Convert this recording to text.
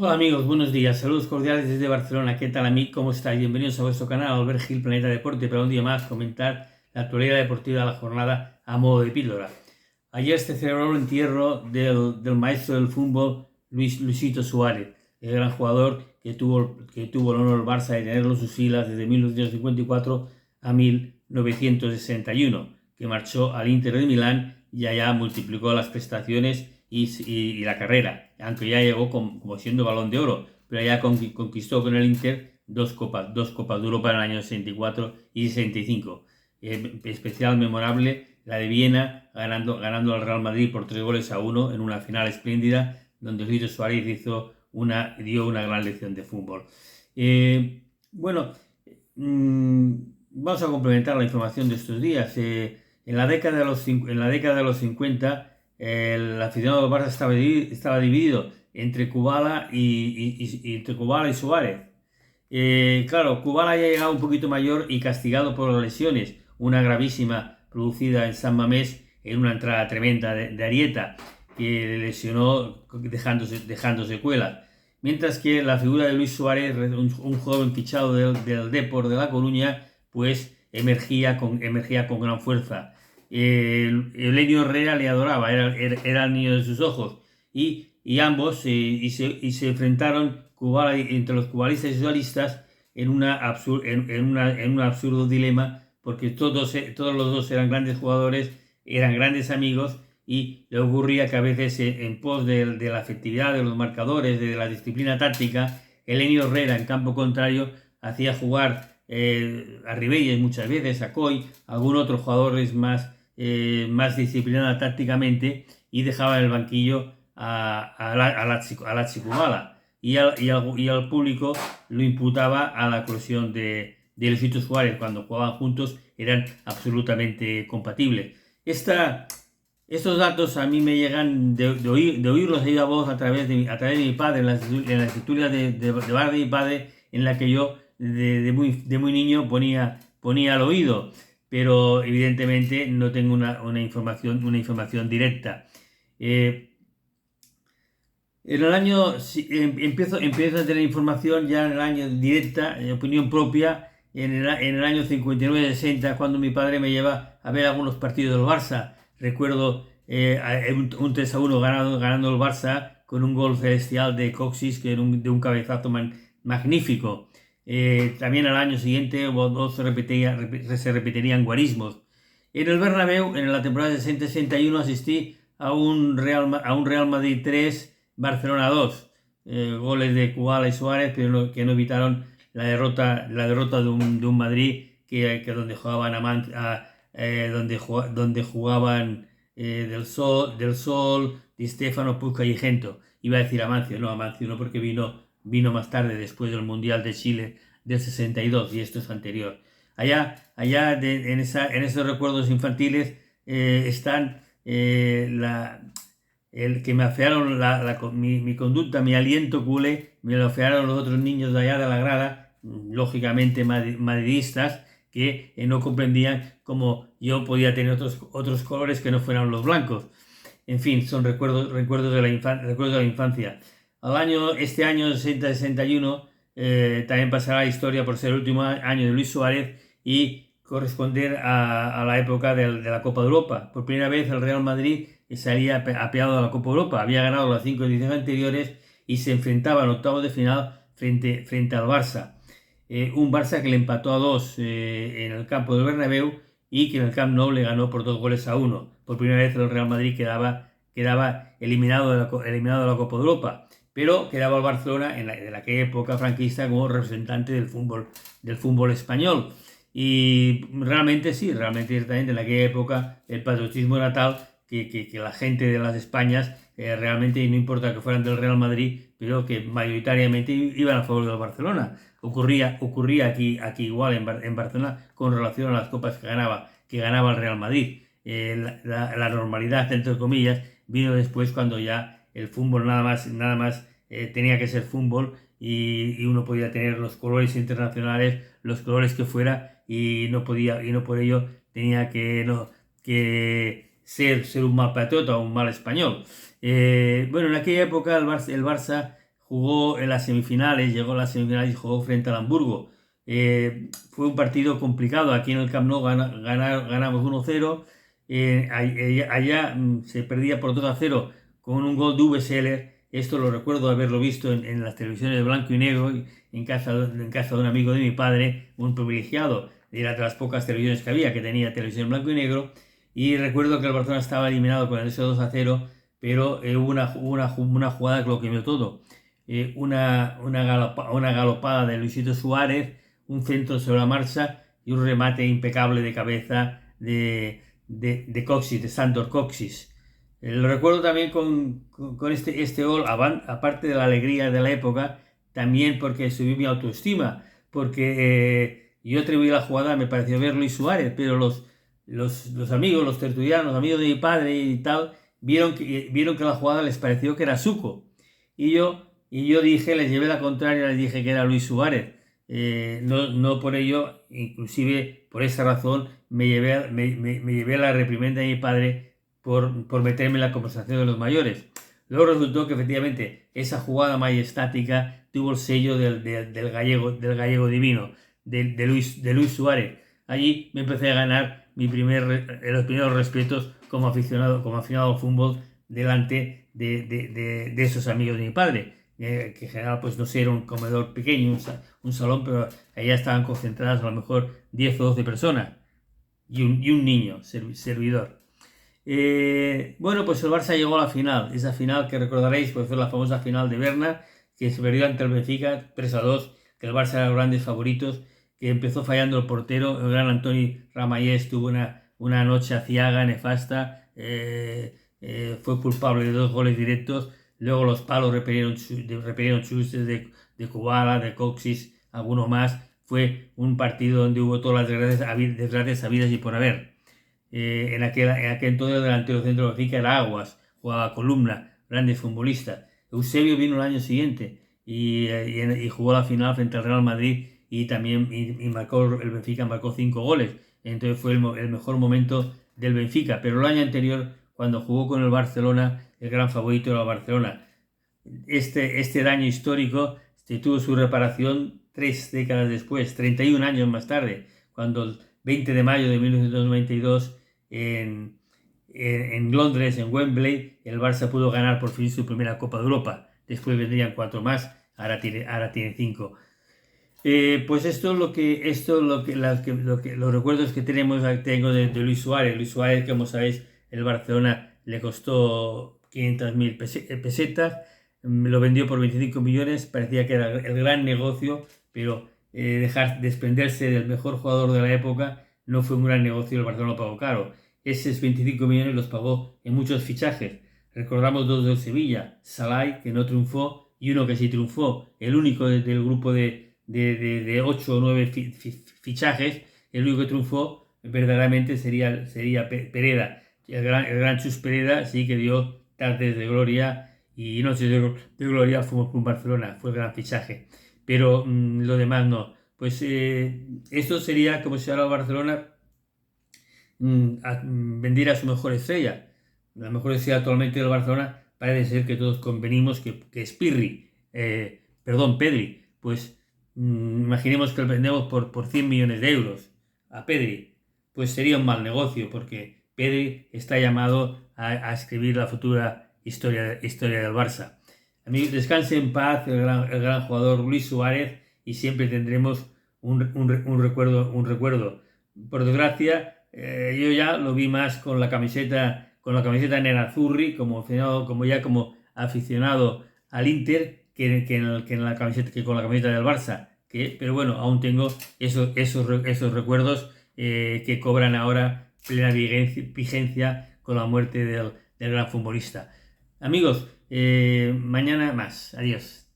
Hola amigos, buenos días, saludos cordiales desde Barcelona. ¿Qué tal, amigos? ¿Cómo estáis? Bienvenidos a vuestro canal Albert Gil Planeta Deporte para un día más comentar la actualidad deportiva de la jornada a modo de píldora. Ayer se celebró el entierro del maestro del fútbol Luisito Suárez, el gran jugador que tuvo el honor el Barça de tenerlo en sus filas desde 1954 a 1961, que marchó al Inter de Milán y allá multiplicó las prestaciones y la carrera, aunque ya llegó como siendo Balón de Oro, pero ya conquistó con el Inter dos copas de Europa en el año 64 y 65. Especial memorable la de Viena, ganando al Real Madrid por 3-1 en una final espléndida, donde Luis Suárez dio una gran lección de fútbol. Bueno, vamos a complementar la información de estos días. En la década de los 50, el aficionado del Barça estaba dividido entre entre Kubala y Suárez. Claro, Kubala ya llegaba un poquito mayor y castigado por las lesiones, una gravísima producida en San Mamés en una entrada tremenda de Arieta, que le lesionó dejando secuelas. Mientras que la figura de Luis Suárez, un joven fichado del Depor de La Coruña, pues emergía con gran fuerza. Elenio Herrera le adoraba, era el niño de sus ojos. Y ambos se enfrentaron entre los cubalistas y socialistas en un absurdo dilema, porque todos los dos eran grandes jugadores, eran grandes amigos, y le ocurría que a veces en pos de la efectividad de los marcadores, de la disciplina táctica, Elenio Herrera en campo contrario hacía jugar a Ribelles muchas veces, a Coy, a algún otro jugador más disciplinado tácticamente, y dejaba en el banquillo a la Kubala, y al público lo imputaba a la colusión de Luisito Suárez. Cuando jugaban juntos eran absolutamente compatibles. Estos datos a mí me llegan de oírlos de viva voz a través de mi padre, en la escritura de bar de mi padre, en la que yo de muy niño ponía al oído, pero evidentemente no tengo una información directa. En el año, empiezo a tener información ya en el año directa, opinión propia, en el año 59-60, cuando mi padre me lleva a ver algunos partidos del Barça. Recuerdo un 3-1 ganando el Barça con un gol celestial de Coxis, que era de un cabezazo magnífico. También al año siguiente dos se repetirían guarismos. En el Bernabéu, en la temporada 60-61, asistí a un Real Madrid 3, Barcelona 2, goles de Kubala y Suárez, pero que no evitaron la derrota de un Madrid que donde jugaban donde jugaban Del Sol, Di Stéfano, Puca y Gento. Iba a decir Amancio no, porque vino más tarde, después del Mundial de Chile del 62, y esto es anterior. Allá en esos recuerdos infantiles están el que me afearon mi conducta, mi aliento culé, me lo afearon los otros niños de allá de la grada, lógicamente madridistas, que no comprendían cómo yo podía tener otros colores que no fueran los blancos. En fin, son recuerdos de la infancia. Este año 60-61 también pasará la historia por ser el último año de Luis Suárez y corresponder a la época de la Copa de Europa. Por primera vez el Real Madrid salía apeado a la Copa de Europa. Había ganado las 5 ediciones anteriores y se enfrentaba en octavos de final frente al Barça. Un Barça que le empató a 2 en el campo del Bernabéu, y que en el Camp Nou le ganó por 2-1. Por primera vez el Real Madrid quedaba eliminado de la Copa de Europa, pero quedaba el Barcelona en aquella época franquista como representante del fútbol español. Y realmente sí, ciertamente en aquella época el patriotismo era tal que la gente de las Españas realmente, no importa que fueran del Real Madrid, pero que mayoritariamente iban a favor del Barcelona. Ocurría aquí igual en Barcelona con relación a las copas que ganaba el Real Madrid. La normalidad, entre comillas, vino después, cuando ya el fútbol nada más tenía que ser fútbol, y uno podía tener los colores internacionales, los colores que fuera, y no por ello tenía que ser un mal patriota o un mal español. Bueno, en aquella época el Barça jugó en las semifinales, llegó a las semifinales y jugó frente al Hamburgo. Fue un partido complicado. Aquí en el Camp Nou ganamos 1-0. Allá se perdía por 2-0 con un gol de VSL. Esto lo recuerdo haberlo visto en las televisiones de blanco y negro, en casa de un amigo de mi padre, un privilegiado. Era de las pocas televisiones que había que tenía televisión en blanco y negro. Y recuerdo que el Barcelona estaba eliminado con ese 2-0, pero hubo una jugada que lo cambió todo. Una galopada de Luisito Suárez, un centro sobre la marcha y un remate impecable de cabeza de Coxis, de Sandor Coxis. Lo recuerdo también con este gol, aparte de la alegría de la época, también porque subió mi autoestima, porque yo atribuí la jugada, me pareció ver Luis Suárez, pero los amigos, los tertulianos, los amigos de mi padre y tal, vieron que la jugada les pareció que era Suco. Y yo dije, les llevé la contraria, les dije que era Luis Suárez. No por ello, inclusive por esa razón, me llevé la reprimenda de mi padre por meterme en la conversación de los mayores. Luego resultó que efectivamente esa jugada majestática tuvo el sello del gallego divino, de Luis Suárez. Allí me empecé a ganar los primeros respetos como aficionado al fútbol delante de esos amigos de mi padre, que en general pues no sé, era un comedor pequeño, un salón, pero allá estaban concentradas a lo mejor 10 o 12 personas y un niño, servidor. Bueno, pues el Barça llegó a la final, esa final que recordaréis pues fue la famosa final de Berna, que se perdió ante el Benfica 3-2, que el Barça era los grandes favoritos, que empezó fallando el portero, el gran Antoni Ramallés tuvo una noche aciaga, nefasta, fue culpable de 2 goles directos, luego los palos repelieron chustes de Kubala, de Coxis, alguno más. Fue un partido donde hubo todas las desgracias habidas y por haber. En aquel entonces el delantero centro de Benfica era Aguas, jugaba columna, grande futbolista. Eusebio vino el año siguiente y jugó la final frente al Real Madrid y también el Benfica marcó 5 goles. Entonces fue el mejor momento del Benfica. Pero el año anterior, cuando jugó con el Barcelona, el gran favorito era el Barcelona. Este daño histórico tuvo su reparación 3 décadas después, 31 años más tarde, cuando el 20 de mayo de 1992 en Londres, en Wembley, el Barça pudo ganar por fin su primera Copa de Europa. Después vendrían 4 más, ahora tiene 5. Pues esto es los recuerdos que tengo de Luis Suárez. Luis Suárez, como sabéis, el Barcelona le costó 500.000 pesetas, lo vendió por 25 millones, parecía que era el gran negocio, pero desprenderse del mejor jugador de la época no fue un gran negocio, el Barcelona lo pagó caro. Esos 25 millones los pagó en muchos fichajes. Recordamos 2 del Sevilla, Salai, que no triunfó, y uno que sí triunfó, el único del grupo de 8 o 9 fichajes, el único que triunfó verdaderamente sería Pereda. El gran Chus Pereda sí que dio tardes de gloria y noches de gloria fue con Barcelona, fue el gran fichaje. Pero lo demás no. Pues esto sería como si ahora Barcelona vendiera a su mejor estrella. La mejor estrella actualmente del Barcelona parece ser que todos convenimos que es Pedri. Pues imaginemos que lo vendemos por 100 millones de euros a Pedri. Pues sería un mal negocio porque Pedri está llamado a escribir la futura historia del Barça. Amigos, descanse en paz el gran jugador Luis Suárez y siempre tendremos un recuerdo. Por desgracia, yo ya lo vi más con la camiseta nerazzurri como aficionado al Inter que con la camiseta del Barça. Pero bueno, aún tengo esos recuerdos que cobran ahora plena vigencia con la muerte del gran futbolista. Amigos, mañana más. Adiós.